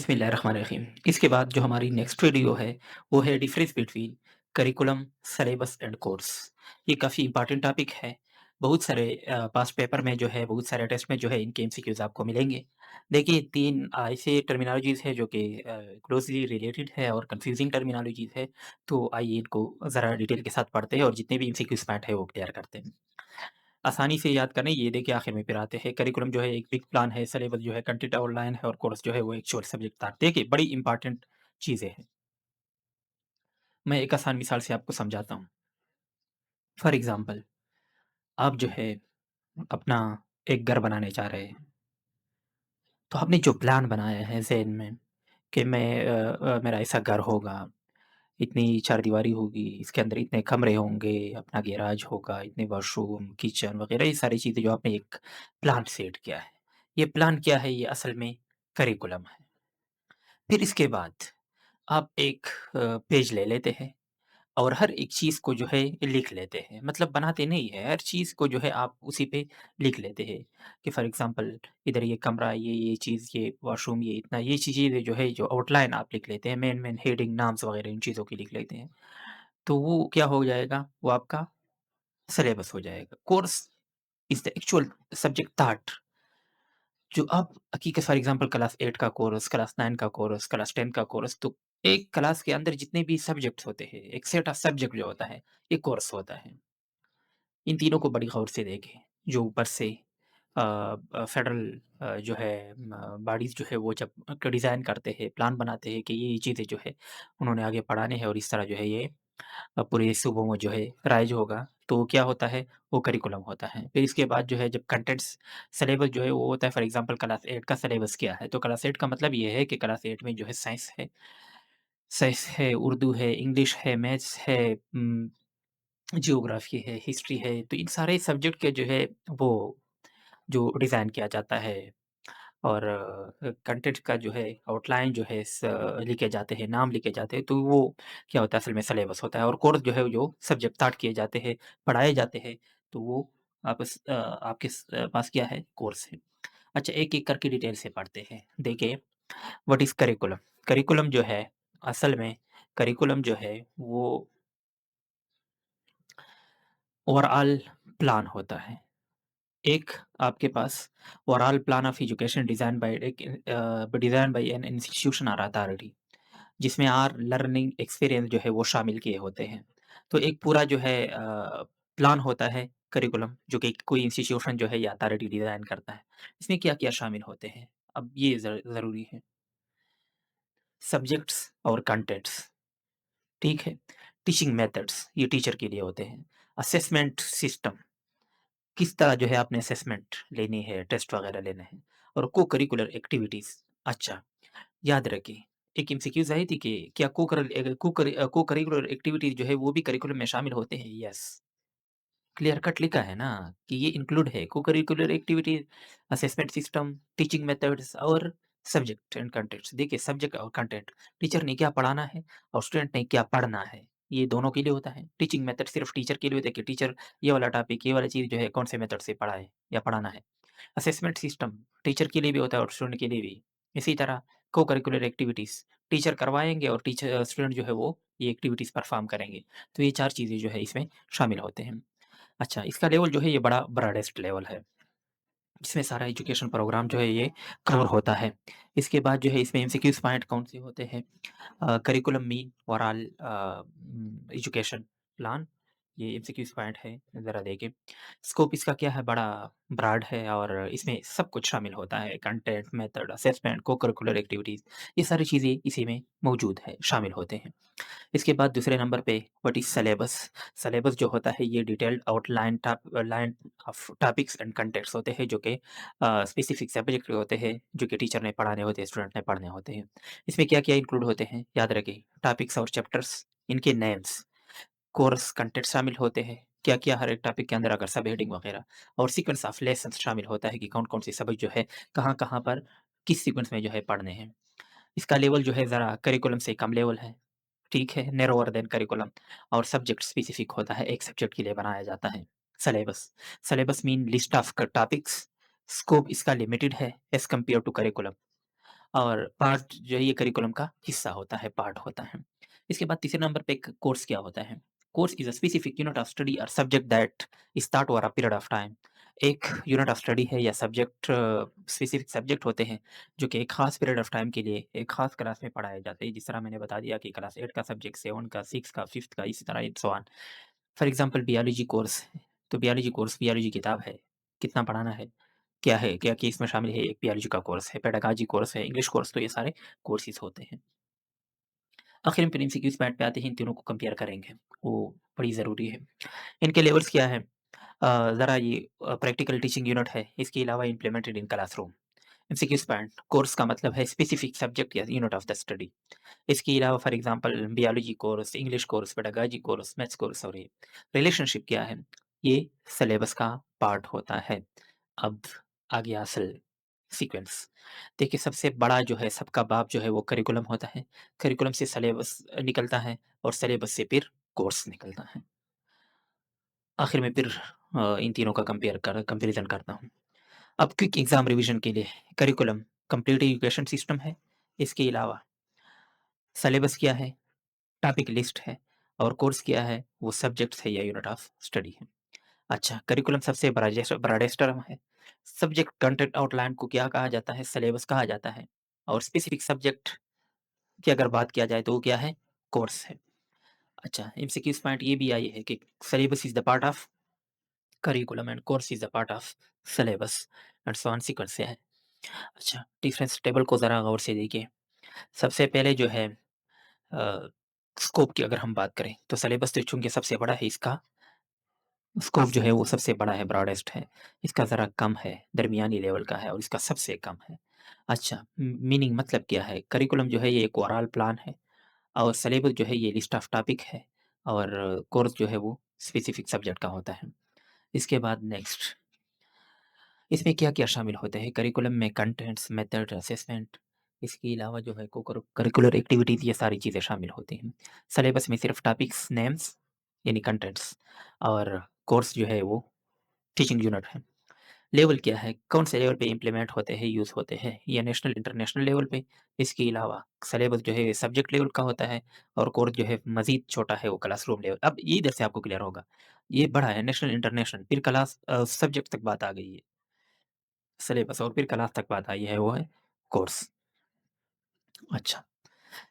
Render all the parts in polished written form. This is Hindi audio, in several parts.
बिस्मिल्लाहिर्रहमानिर्रहीम। इसके बाद जो हमारी नेक्स्ट वीडियो है, वो है difference between curriculum, syllabus and course. ये काफ़ी इंपॉर्टेंट टॉपिक है। बहुत सारे पास्ट पेपर में जो है, बहुत सारे टेस्ट में जो है, इनके एमसीक्यूज़ आपको मिलेंगे। देखिए 3 ऐसे टर्मिनोलॉजीज़ हैं जो कि क्लोज़ली रिलेटेड है और कन्फ्यूज़िंग टर्मिनोलॉजीज़ है। तो आइए इनको ज़रा डिटेल के साथ पढ़ते हैं और जितने भी एमसीक्यूज़ पार्ट है, वो क्लियर करते हैं। आसानी से याद करना ये देखिए आखिर में फिर आते हैं। करिकुलम जो है एक बिग प्लान है, सिलेबस जो है कंटेंट आउटलाइन है और कोर्स जो है वो एक्चुअल सब्जेक्ट था। देखिए बड़ी इंपॉर्टेंट चीज़ें हैं। मैं एक आसान मिसाल से आपको समझाता हूँ। फॉर एग्ज़ाम्पल आप जो है अपना एक घर बनाने जा रहे हैं। तो आपने जो प्लान बनाया है ज़हन में कि मेरा ऐसा घर होगा, इतनी चारदीवारी होगी, इसके अंदर इतने कमरे होंगे, अपना गैराज होगा, इतने वॉशरूम, किचन वगैरह ये सारी चीज़ें जो आपने एक प्लान सेट किया है। ये प्लान क्या है? ये असल में करिकुलम है। फिर इसके बाद आप एक पेज ले लेते हैं और हर एक चीज़ को जो है लिख लेते हैं। मतलब बनाते नहीं हैं, हर चीज़ को जो है आप उसी पे लिख लेते हैं कि फॉर एग्ज़ाम्पल इधर ये कमरा, ये चीज़, ये वॉशरूम, ये इतना, ये चीज़ें जो है जो आउटलाइन आप लिख लेते हैं, मेन हेडिंग, नाम्स वगैरह इन चीज़ों की लिख लेते हैं। तो वो क्या हो जाएगा? वो आपका सिलेबस हो जाएगा। Course is the actual subject part जो आप हकीकत फॉर एग्ज़ाम्पल क्लास 8 का कोर्स, क्लास 9 का कोर्स, क्लास 10 का कोर्स, तो एक क्लास के अंदर जितने भी सब्जेक्ट्स होते हैं, एक सेट ऑफ सब्जेक्ट जो होता है, ये कोर्स होता है। इन तीनों को बड़ी गौर से देखें, जो ऊपर से फेडरल जो है बॉडीज़ जो है वो जब डिज़ाइन करते हैं, प्लान बनाते हैं कि ये चीज़ें जो है उन्होंने आगे पढ़ाने हैं और इस तरह जो है ये पूरे सूबों में जो है राइज होगा, तो क्या होता है, वो करिकुलम होता है। फिर इसके बाद जो है जब कंटेंट्स सिलेबस जो है वो होता है फॉर एग्ज़ाम्पल क्लास 8 का सिलेबस क्या है? तो क्लास 8 का मतलब ये है कि क्लास 8 में जो है साइंस है, उर्दू है, इंग्लिश है, मैथ्स है, जियोग्राफ़ी है, हिस्ट्री है, तो इन सारे सब्जेक्ट के जो है वो जो डिज़ाइन किया जाता है और कंटेंट का जो है आउटलाइन जो है लिखे जाते हैं, नाम लिखे जाते हैं, तो वो क्या होता है असल में सिलेबस होता है और कोर्स जो है जो सब्जेक्ट स्टार्ट किए जाते हैं, पढ़ाए जाते हैं, तो वो आपके पास क्या है? कोर्स है। अच्छा एक-एक करके डिटेल से पढ़ते हैं। देखिए व्हाट इज़ करिकुलम? करिकुलम जो है असल में करिकुलम जो है वो ओवरऑल प्लान होता है। एक आपके पास overall plan of education design by an institution और अथॉरिटी जिसमें आर लर्निंग एक्सपीरियंस जो है वो शामिल किए होते हैं। तो एक पूरा जो है प्लान होता है करिकुलम जो कि कोई इंस्टीट्यूशन जो है या अथॉरिटी डिज़ाइन करता है। इसमें क्या-क्या शामिल होते हैं? अब ये ज़रूरी है। सब्जेक्ट्स और कंटेंट्स, ठीक है? टीचिंग मेथड्स ये टीचर के लिए होते हैं। असेसमेंट सिस्टम किस तरह जो है आपने असेसमेंट लेनी है, टेस्ट वगैरह लेने हैं और को-करिकुलर एक्टिविटीज़। अच्छा, याद रखिए, एक एमसीक्यूज़ आई थी कि क्या को-करिकुलर एक्टिविटीज़ जो है वो भी करिकुलम में शामिल होते हैं? यस। क्लियर कट लिखा है ना कि ये इंक्लूड है co-curricular activities, assessment system, teaching methods और सब्जेक्ट एंड कंटेंट्स। देखिए सब्जेक्ट और कंटेंट, टीचर ने क्या पढ़ाना है और स्टूडेंट ने क्या पढ़ना है, ये दोनों के लिए होता है। टीचिंग मेथड सिर्फ टीचर के लिए होता है कि टीचर ये वाला टॉपिक, ये वाली चीज़ जो है कौन से मेथड से पढ़ाए या पढ़ाना है। असेसमेंट सिस्टम टीचर के लिए भी होता है और स्टूडेंट के लिए भी। इसी तरह को-करिकुलर एक्टिविटीज़ टीचर करवाएँगे और स्टूडेंट जो है वो ये एक्टिविटीज़ परफ़ॉर्म करेंगे। तो ये 4 चीज़ें जो है इसमें शामिल होते हैं। अच्छा, इसका लेवल जो है ये बड़ा ब्रॉडेस्ट लेवल है। इसमें सारा एजुकेशन प्रोग्राम जो है ये कवर होता है। इसके बाद जो है इसमें एमसीक्यूज़ पॉइंट कौन से होते हैं? Curriculum mean overall education plan ये एमसीक्यूज़ पॉइंट है, ज़रा देखें। स्कोप इसका क्या है? बड़ा ब्रॉड है और इसमें सब कुछ शामिल होता है। Content, method, assessment, co-curricular activities ये सारी चीज़ें इसी में मौजूद है, शामिल होते हैं। इसके बाद दूसरे नंबर पे व्हाट इज़ सिलेबस? सिलेबस जो होता है ये detailed line of topics and contents होते हैं जो कि स्पेसिफिक सब्जेक्ट होते हैं जो कि टीचर ने पढ़ाने होते हैं, स्टूडेंट ने पढ़ने होते हैं। इसमें क्या-क्या इंक्लूड होते हैं? याद रखें टॉपिक्स और चैप्टर्स, इनके नेम्स, कोर्स कंटेंट शामिल होते हैं। क्या-क्या हर एक टॉपिक के अंदर अगर सब हेडिंग वगैरह और सीक्वेंस ऑफ लेसन्स शामिल होता है कि कौन-कौन से सबक जो है कहाँ-कहाँ पर किस सीक्वेंस में जो है पढ़ने हैं। इसका लेवल जो है ज़रा करिकुलम से कम लेवल है। ठीक है, नैरोअर देन करिकुलम और सब्जेक्ट स्पेसिफिक होता है, एक सब्जेक्ट के लिए बनाया जाता है। Syllabus, syllabus mean list of क टॉपिक्स, स्कोप इसका लिमिटेड है एज़ कंपेयर टू करिकुलम और पार्ट जो है ये करिकुलम का हिस्सा होता है, पार्ट होता है। इसके बाद तीसरे नंबर पे एक कोर्स क्या होता है? Course is a specific unit of study और subject that start over a period of time. एक यूनिट ऑफ स्टडी है या सब्जेक्ट, स्पेसिफिक सब्जेक्ट होते हैं जो कि एक खास पीरियड ऑफ टाइम के लिए एक खास क्लास में पढ़ाए जाते हैं। जिस तरह मैंने बता दिया कि क्लास 8 का सब्जेक्ट, 7 का, 6 का, 5th का, इसी तरह and so on. For example biology course है, तो बायोलॉजी कोर्स बायोलॉजी किताब है, कितना पढ़ाना है, क्या है, क्या-क्या इसमें शामिल है, एक बायोलॉजी का कोर्स है, पेडागॉजी कोर्स है, इंग्लिश कोर्स, तो ये सारे कोर्सेज़ होते हैं। आखिर में फिर एमसीक्यूज़ पार्ट पे आते हैं, इन तीनों को कंपेयर करेंगे, वो बड़ी ज़रूरी है। इनके लेवल्स क्या है? ज़रा ये प्रैक्टिकल टीचिंग यूनिट है, इसके अलावा implemented in classroom. MCQs part course का मतलब है स्पेसिफिक सब्जेक्ट या यूनिट ऑफ द स्टडी। इसके अलावा for example biology course, English course, pedagogy course, maths course और ये रिलेशनशिप क्या है? ये सिलेबस का पार्ट होता है। अब आ गया असल सीक्वेंस। देखिए सबसे बड़ा जो है सबका बाप जो है वो करिकुलम होता है। करिकुलम से सिलेबस निकलता है और सिलेबस से फिर कोर्स निकलता है। आखिर में फिर इन तीनों का कंपैरिज़न करता हूँ। अब क्विक एग्ज़ाम रिविज़न के लिए करिकुलम कंप्लीट एजुकेशन सिस्टम है। इसके अलावा सिलेबस क्या है? टॉपिक लिस्ट है और कोर्स क्या है? वो सब्जेक्ट्स है या यूनिट ऑफ स्टडी है। अच्छा, करिकुलम सबसे ब्रॉडेस्ट टर्म है। सब्जेक्ट कंटेंट आउटलाइन को क्या कहा जाता है? सिलेबस कहा जाता है और स्पेसिफिक सब्जेक्ट की अगर बात किया जाए तो वो क्या है? कोर्स है। अच्छा, एमसीक्यूज़ पॉइंट ये भी आई है कि syllabus is the part of curriculum and course is the part of syllabus and so on sequence से है। अच्छा, डिफरेंस टेबल को ज़रा गौर से देखिए। सबसे पहले जो है अ, स्कोप की अगर हम बात करें तो सिलेबस तो चूँकि सबसे बड़ा है, इसका स्कोप जो है वो सबसे बड़ा है, ब्रॉडेस्ट है। इसका ज़रा कम है, दरमियानी लेवल का है और इसका सबसे कम है। अच्छा, मीनिंग मतलब क्या है? करिकुलम जो है ये एक ओवरऑल प्लान है और सिलेबस जो है ये लिस्ट ऑफ टॉपिक है और कोर्स जो है वो स्पेसिफिक सब्जेक्ट का होता है। इसके बाद नेक्स्ट, इसमें क्या-क्या शामिल होते हैं? करिकुलम में कंटेंट्स, मेथड, असेसमेंट, इसके अलावा जो है करिकुलर एक्टिविटीज़, ये सारी चीज़ें शामिल होती हैं। सिलेबस में सिर्फ टॉपिक्स, नेम्स यानी कंटेंट्स और कोर्स जो है वो टीचिंग यूनिट है। लेवल क्या है? कौन से लेवल पे इम्प्लीमेंट होते हैं, यूज़ होते हैं? ये नेशनल, इंटरनेशनल लेवल पे। इसके अलावा सिलेबस जो है सब्जेक्ट लेवल का होता है और कोर्स जो है मज़ीद छोटा है, वो क्लासरूम लेवल। अब ये इधर से आपको क्लियर होगा। ये बड़ा है नेशनल, इंटरनेशनल, फिर सब्जेक्ट तक बात आ गई है। सिलेबस और फिर क्लास तक बात आई है, वो है कोर्स। अच्छा,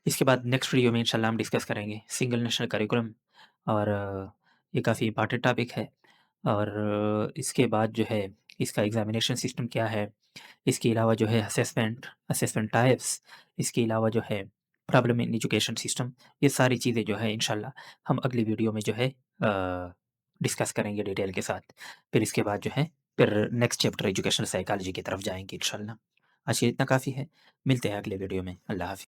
इसके बाद नेक्स्ट वीडियो में इंशाल्लाह हम डिस्कस करेंगे सिंगल नेशनल करिकुलम और ये काफ़ी इम्पोर्टेंट टॉपिक है और इसके बाद जो है इसका एग्ज़ामिनेशन सिस्टम क्या है, इसके अलावा जो है असेसमेंट टाइप्स, इसके अलावा जो है प्रॉब्लम इन एजुकेशन सिस्टम, ये सारी चीज़ें जो है इंशाल्लाह हम अगली वीडियो में जो है डिस्कस करेंगे डिटेल के साथ। फिर इसके बाद जो है फिर नेक्स्ट चैप्टर एजुकेशनल साइकोलॉजी की तरफ जाएँगे इंशाल्लाह। आज के लिए इतना काफ़ी है। मिलते हैं अगले वीडियो में। अल्लाह हाफ़िज़।